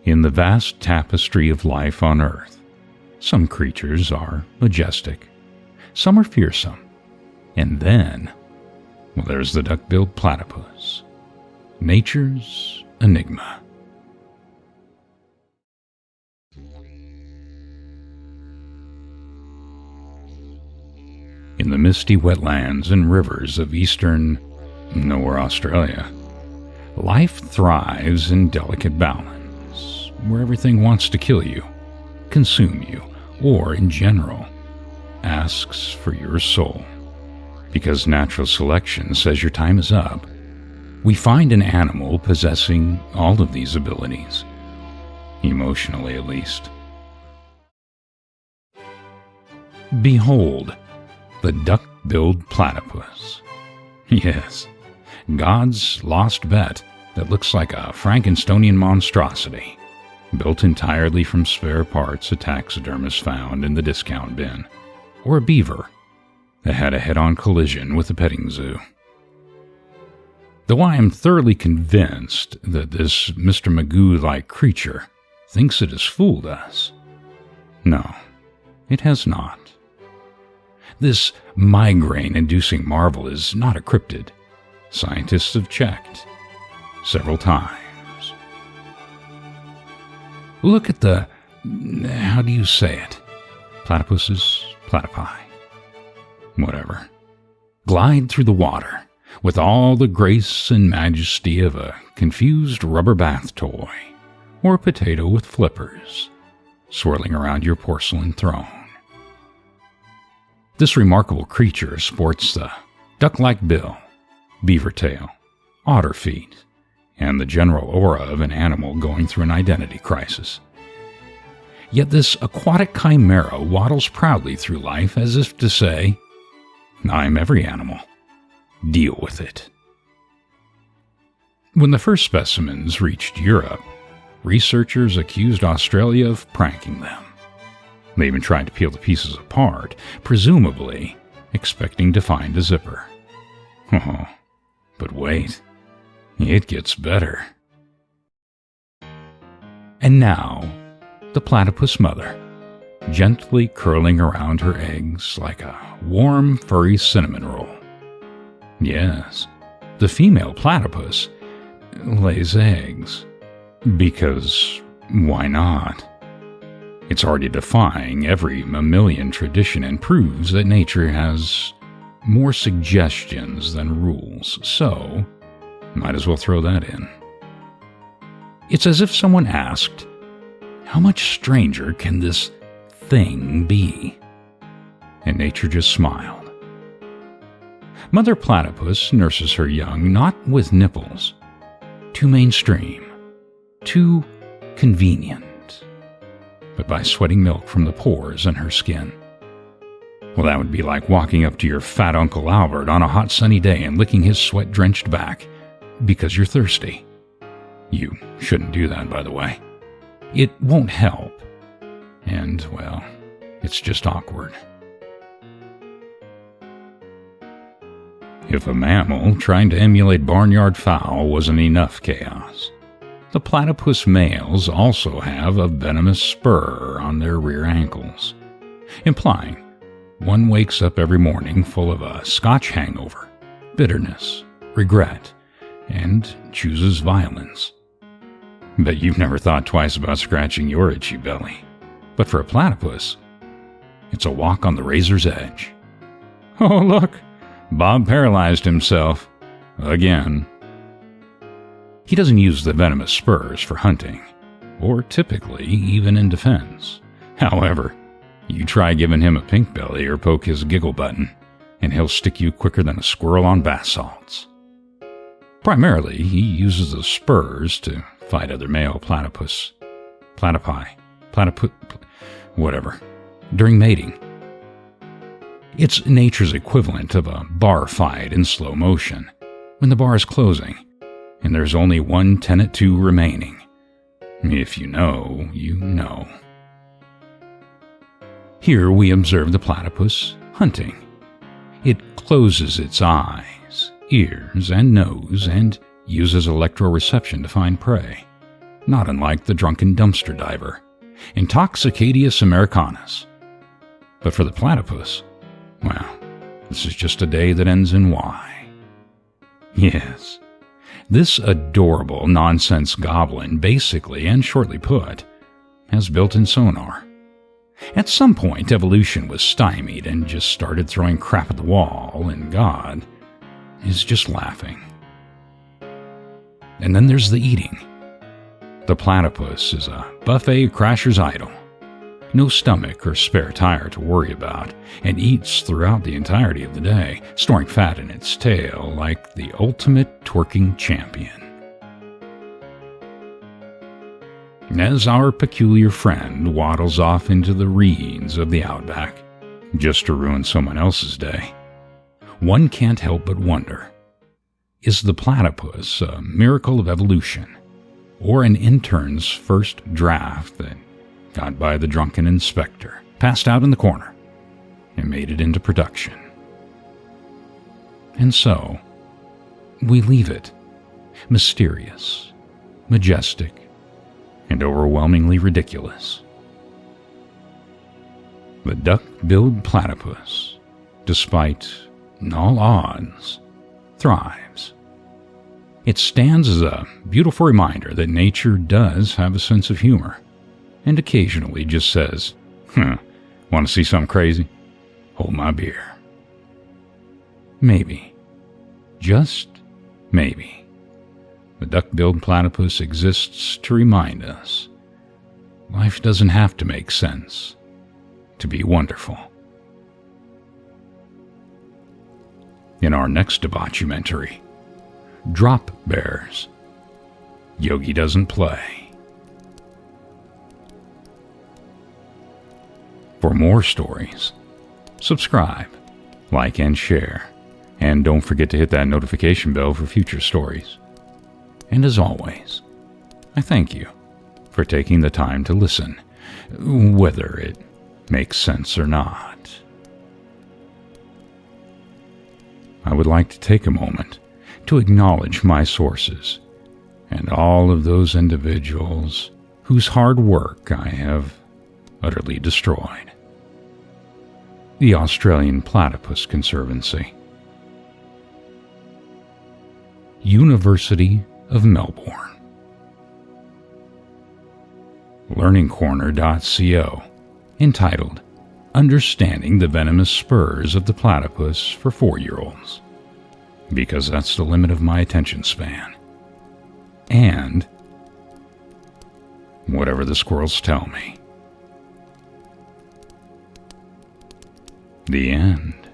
In the vast tapestry of life on Earth, some creatures are majestic, some are fearsome, and then, well, there's the Duck Billed Platypus, nature's enigma. In the misty wetlands and rivers of eastern, Australia, life thrives in delicate balance, where everything wants to kill you, consume you, or, in general, asks for your soul. Because natural selection says your time is up, we find an animal possessing all of these abilities, emotionally at least. Behold, the Duck Billed Platypus. Yes, God's lost bet that looks like a Frankensteinian monstrosity, built entirely from spare parts a taxidermist found in the discount bin, or a beaver that had a head-on collision with a petting zoo. Though I am thoroughly convinced that this Mr. Magoo-like creature thinks it has fooled us, no, it has not. This migraine-inducing marvel is not a cryptid. Scientists have checked several times. Look at the, how do you say it? Platypuses, platypi. Whatever. Glide through the water with all the grace and majesty of a confused rubber bath toy or potato with flippers swirling around your porcelain throne. This remarkable creature sports the duck-like bill, beaver tail, otter feet, and the general aura of an animal going through an identity crisis. Yet this aquatic chimera waddles proudly through life as if to say, I'm every animal. Deal with it. When the first specimens reached Europe, researchers accused Australia of pranking them. They even tried to peel the pieces apart, presumably expecting to find a zipper. Oh, but wait, it gets better. And now, the platypus mother, gently curling around her eggs like a warm, furry cinnamon roll. Yes, the female platypus lays eggs. Because why not? It's already defying every mammalian tradition and proves that nature has more suggestions than rules, so might as well throw that in. It's as if someone asked, how much stranger can this thing be? And nature just smiled. Mother platypus nurses her young not with nipples, too mainstream, too convenient, but by sweating milk from the pores in her skin. Well, that would be like walking up to your fat Uncle Albert on a hot sunny day and licking his sweat-drenched back because you're thirsty. You shouldn't do that, by the way. It won't help. And, well, it's just awkward. If a mammal trying to emulate barnyard fowl wasn't enough chaos, the platypus males also have a venomous spur on their rear ankles, implying one wakes up every morning full of a Scotch hangover, bitterness, regret, and chooses violence. Bet you've never thought twice about scratching your itchy belly. But for a platypus, it's a walk on the razor's edge. Oh, look, Bob paralyzed himself. Again. He doesn't use the venomous spurs for hunting, or typically even in defense. However, you try giving him a pink belly or poke his giggle button, and he'll stick you quicker than a squirrel on bath salts. Primarily, he uses the spurs to fight other male whatever, during mating. It's nature's equivalent of a bar fight in slow motion, when the bar is closing, and there's only one tenant 2 remaining. If you know, you know. Here we observe the platypus hunting. It closes its eyes, ears, and nose and uses electroreception to find prey. not unlike the drunken dumpster diver, Intoxicadius americanus. But for the platypus, well, this is just a day that ends in Y. Yes, this adorable nonsense goblin basically, and shortly put, has built-in sonar. At some point, evolution was stymied and just started throwing crap at the wall, and God is just laughing. And then there's the eating. The platypus is a buffet crasher's idol. No stomach or spare tire to worry about, and eats throughout the entirety of the day, storing fat in its tail like the ultimate twerking champion. As our peculiar friend waddles off into the reeds of the outback, just to ruin someone else's day, one can't help but wonder, is the platypus a miracle of evolution, or an intern's first draft that got by the drunken inspector, passed out in the corner, and made it into production? And so, we leave it mysterious, majestic, and overwhelmingly ridiculous. The Duck Billed Platypus, despite all odds, thrives. It stands as a beautiful reminder that nature does have a sense of humor, and occasionally just says, want to see something crazy? Hold my beer. Maybe, just maybe, the duck-billed platypus exists to remind us life doesn't have to make sense to be wonderful. In our next debauchumentary, Drop Bears, Yogi Doesn't Play. For more stories, subscribe, like, and share, and don't forget to hit that notification bell for future stories. And as always, I thank you for taking the time to listen, whether it makes sense or not. I would like to take a moment to acknowledge my sources and all of those individuals whose hard work I have utterly destroyed. The Australian Platypus Conservancy, University of Melbourne, learningcorner.co, entitled Understanding the Venomous Spurs of the Platypus for 4-year-olds, because that's the limit of my attention span, and whatever the squirrels tell me. The end.